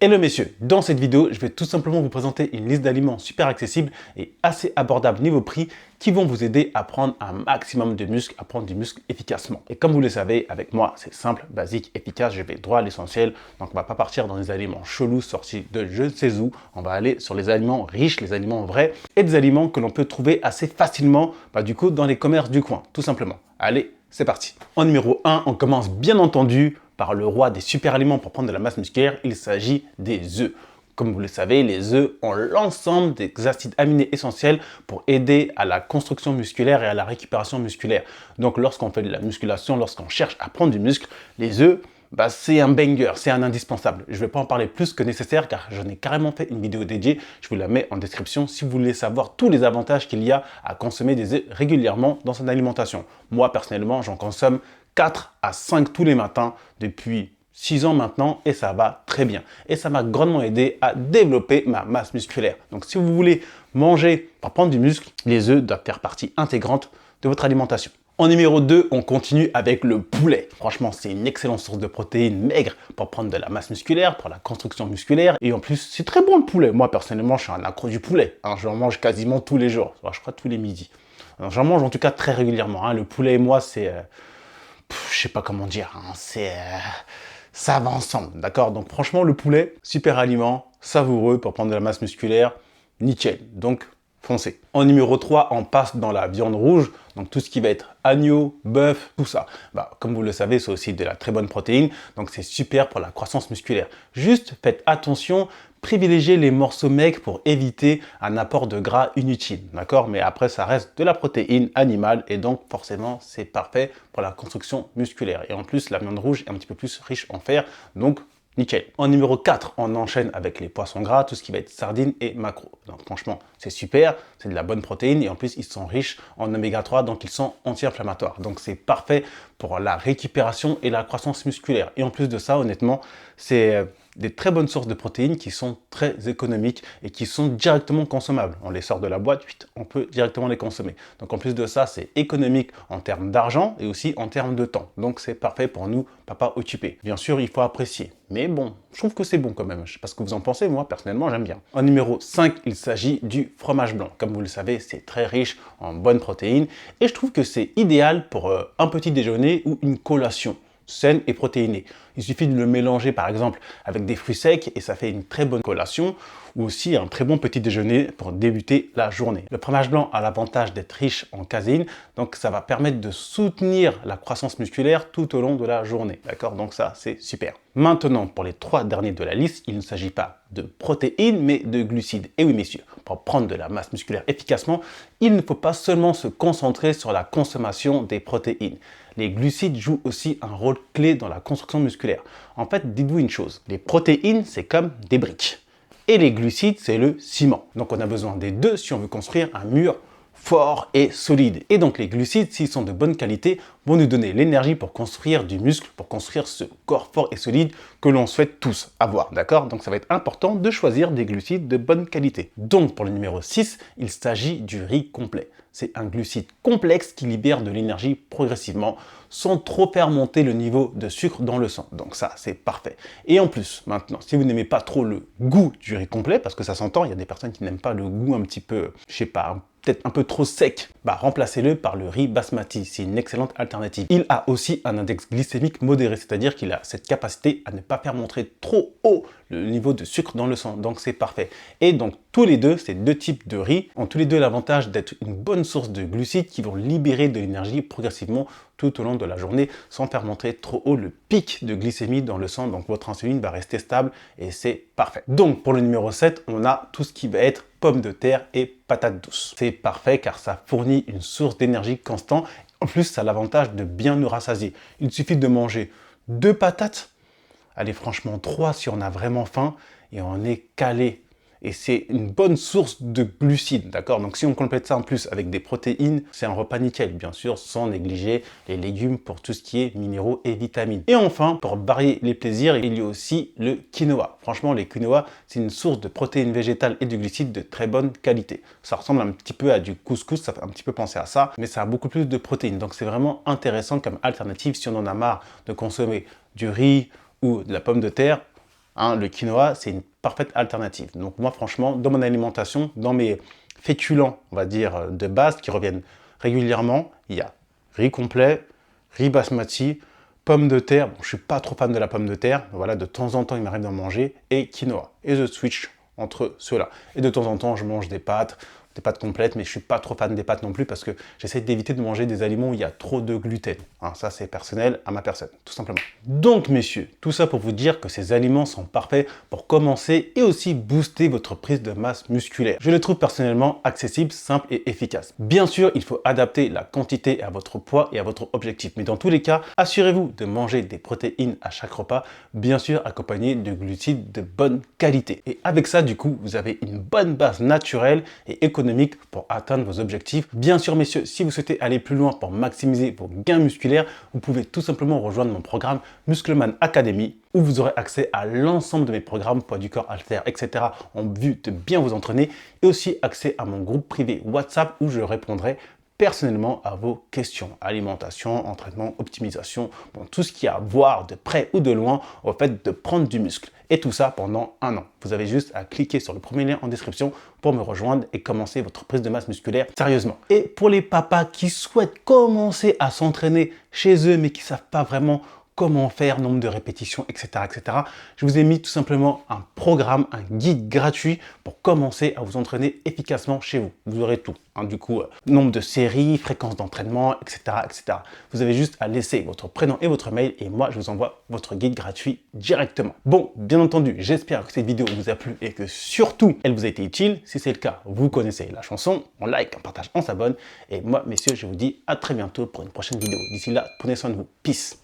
Hello messieurs, dans cette vidéo, je vais tout simplement vous présenter une liste d'aliments super accessibles et assez abordables niveau prix qui vont vous aider à prendre un maximum de muscles, à prendre du muscle efficacement. Et comme vous le savez, avec moi, c'est simple, basique, efficace, je vais droit à l'essentiel. Donc on va pas partir dans des aliments chelous sortis de je ne sais où, on va aller sur les aliments riches, les aliments vrais et des aliments que l'on peut trouver assez facilement du coup dans les commerces du coin, tout simplement. Allez, c'est parti. En numéro 1, on commence bien entendu par le roi des super aliments pour prendre de la masse musculaire, il s'agit des œufs. Comme vous le savez, les œufs ont l'ensemble des acides aminés essentiels pour aider à la construction musculaire et à la récupération musculaire. Donc lorsqu'on fait de la musculation, lorsqu'on cherche à prendre du muscle, les œufs, c'est un banger, c'est un indispensable. Je ne vais pas en parler plus que nécessaire car j'en ai carrément fait une vidéo dédiée. Je vous la mets en description si vous voulez savoir tous les avantages qu'il y a à consommer des œufs régulièrement dans son alimentation. Moi, personnellement, j'en consomme 4 à 5 tous les matins depuis 6 ans maintenant et ça va très bien. Et ça m'a grandement aidé à développer ma masse musculaire. Donc si vous voulez manger pour prendre du muscle, les œufs doivent faire partie intégrante de votre alimentation. En numéro 2, on continue avec le poulet. Franchement, c'est une excellente source de protéines maigres pour prendre de la masse musculaire, pour la construction musculaire. Et en plus, c'est très bon le poulet. Moi, personnellement, je suis un accro du poulet. J'en mange quasiment tous les jours. Je crois tous les midis. J'en mange en tout cas très régulièrement. Le poulet et moi, c'est... je sais pas comment dire. Ça va ensemble, d'accord? Donc franchement, le poulet, super aliment, savoureux pour prendre de la masse musculaire, nickel. Donc foncez. En numéro 3, on passe dans la viande rouge, donc tout ce qui va être agneau, bœuf, tout ça. Comme vous le savez, c'est aussi de la très bonne protéine, donc c'est super pour la croissance musculaire. Juste faites attention, privilégiez les morceaux maigres pour éviter un apport de gras inutile, d'accord? Mais après, ça reste de la protéine animale et donc forcément, c'est parfait pour la construction musculaire. Et en plus, la viande rouge est un petit peu plus riche en fer, donc nickel. En numéro 4, on enchaîne avec les poissons gras, tout ce qui va être sardines et maquereaux. Donc franchement, c'est super, c'est de la bonne protéine et en plus, ils sont riches en oméga 3, donc ils sont anti-inflammatoires. Donc c'est parfait pour la récupération et la croissance musculaire. Et en plus de ça, honnêtement, c'est des très bonnes sources de protéines qui sont très économiques et qui sont directement consommables. On les sort de la boîte, on peut directement les consommer. Donc en plus de ça, c'est économique en termes d'argent et aussi en termes de temps. Donc c'est parfait pour nous, papa occupés. Bien sûr, il faut apprécier. Mais bon, je trouve que c'est bon quand même. Je sais pas ce que vous en pensez, moi personnellement j'aime bien. En numéro 5, il s'agit du fromage blanc. Comme vous le savez, c'est très riche en bonnes protéines et je trouve que c'est idéal pour un petit déjeuner ou une collation saine et protéinée. Il suffit de le mélanger par exemple avec des fruits secs et ça fait une très bonne collation ou aussi un très bon petit déjeuner pour débuter la journée. Le fromage blanc a l'avantage d'être riche en caséine, donc ça va permettre de soutenir la croissance musculaire tout au long de la journée. D'accord? Donc ça, c'est super. Maintenant, pour les 3 derniers de la liste, il ne s'agit pas de protéines, mais de glucides. Et oui, messieurs, pour prendre de la masse musculaire efficacement, il ne faut pas seulement se concentrer sur la consommation des protéines. Les glucides jouent aussi un rôle clé dans la construction musculaire. En fait, dites-vous une chose, les protéines, c'est comme des briques. Et les glucides, c'est le ciment. Donc on a besoin des deux si on veut construire un mur fort et solide. Et donc les glucides, s'ils sont de bonne qualité, vont nous donner l'énergie pour construire du muscle, pour construire ce corps fort et solide que l'on souhaite tous avoir, d'accord? Donc ça va être important de choisir des glucides de bonne qualité. Donc pour le numéro 6, il s'agit du riz complet. C'est un glucide complexe qui libère de l'énergie progressivement sans trop faire monter le niveau de sucre dans le sang. Donc ça, c'est parfait. Et en plus, maintenant, si vous n'aimez pas trop le goût du riz complet, parce que ça s'entend, il y a des personnes qui n'aiment pas le goût un petit peu, je sais pas, peut-être un peu trop sec, remplacez-le par le riz basmati. C'est une excellente alternative. Il a aussi un index glycémique modéré, c'est-à-dire qu'il a cette capacité à ne pas faire monter trop haut le niveau de sucre dans le sang. Donc c'est parfait. Et donc tous les deux, ces deux types de riz ont tous les deux l'avantage d'être une bonne source de glucides qui vont libérer de l'énergie progressivement tout au long de la journée sans faire monter trop haut le pic de glycémie dans le sang. Donc votre insuline va rester stable et c'est parfait. Donc pour le numéro 7, on a tout ce qui va être pommes de terre et patates douces. C'est parfait car ça fournit une source d'énergie constante. En plus, ça a l'avantage de bien nous rassasier. Il suffit de manger 2 patates, allez franchement 3 si on a vraiment faim et on est calé. Et c'est une bonne source de glucides, d'accord? Donc si on complète ça en plus avec des protéines, c'est un repas nickel, bien sûr, sans négliger les légumes pour tout ce qui est minéraux et vitamines. Et enfin, pour varier les plaisirs, il y a aussi le quinoa. Franchement, les quinoa, c'est une source de protéines végétales et de glucides de très bonne qualité. Ça ressemble un petit peu à du couscous, ça fait un petit peu penser à ça, mais ça a beaucoup plus de protéines. Donc c'est vraiment intéressant comme alternative si on en a marre de consommer du riz ou de la pomme de terre. hein, le quinoa, c'est une parfaite alternative. Donc moi, franchement, dans mon alimentation, dans mes féculents, on va dire, de base, qui reviennent régulièrement, il y a riz complet, riz basmati, pommes de terre. Bon, je suis pas trop fan de la pomme de terre, mais voilà, de temps en temps, il m'arrive d'en manger, et quinoa. Et je switch entre ceux-là. Et de temps en temps, je mange des pâtes complètes, mais je suis pas trop fan des pâtes non plus parce que j'essaie d'éviter de manger des aliments où il y a trop de gluten. Hein, ça, c'est personnel à ma personne, tout simplement. Donc, messieurs, tout ça pour vous dire que ces aliments sont parfaits pour commencer et aussi booster votre prise de masse musculaire. Je les trouve personnellement accessibles, simples et efficaces. Bien sûr, il faut adapter la quantité à votre poids et à votre objectif, mais dans tous les cas, assurez-vous de manger des protéines à chaque repas, bien sûr accompagnées de glucides de bonne qualité. Et avec ça, du coup, vous avez une bonne base naturelle et économique pour atteindre vos objectifs. Bien sûr, messieurs, si vous souhaitez aller plus loin pour maximiser vos gains musculaires, vous pouvez tout simplement rejoindre mon programme Muscleman Academy, où vous aurez accès à l'ensemble de mes programmes poids du corps, haltères, etc. en vue de bien vous entraîner, et aussi accès à mon groupe privé WhatsApp où je répondrai personnellement à vos questions. Alimentation, entraînement, optimisation, bon, tout ce qui a à voir de près ou de loin au fait de prendre du muscle. Et tout ça pendant 1 an. Vous avez juste à cliquer sur le premier lien en description pour me rejoindre et commencer votre prise de masse musculaire sérieusement. Et pour les papas qui souhaitent commencer à s'entraîner chez eux mais qui ne savent pas vraiment comment faire, nombre de répétitions, etc., etc. Je vous ai mis tout simplement un programme, un guide gratuit pour commencer à vous entraîner efficacement chez vous. Vous aurez tout, hein, du coup, nombre de séries, fréquence d'entraînement, etc., etc. Vous avez juste à laisser votre prénom et votre mail et moi, je vous envoie votre guide gratuit directement. Bon, bien entendu, j'espère que cette vidéo vous a plu et que surtout, elle vous a été utile. Si c'est le cas, vous connaissez la chanson, on like, on partage, on s'abonne. Et moi, messieurs, je vous dis à très bientôt pour une prochaine vidéo. D'ici là, prenez soin de vous. Peace.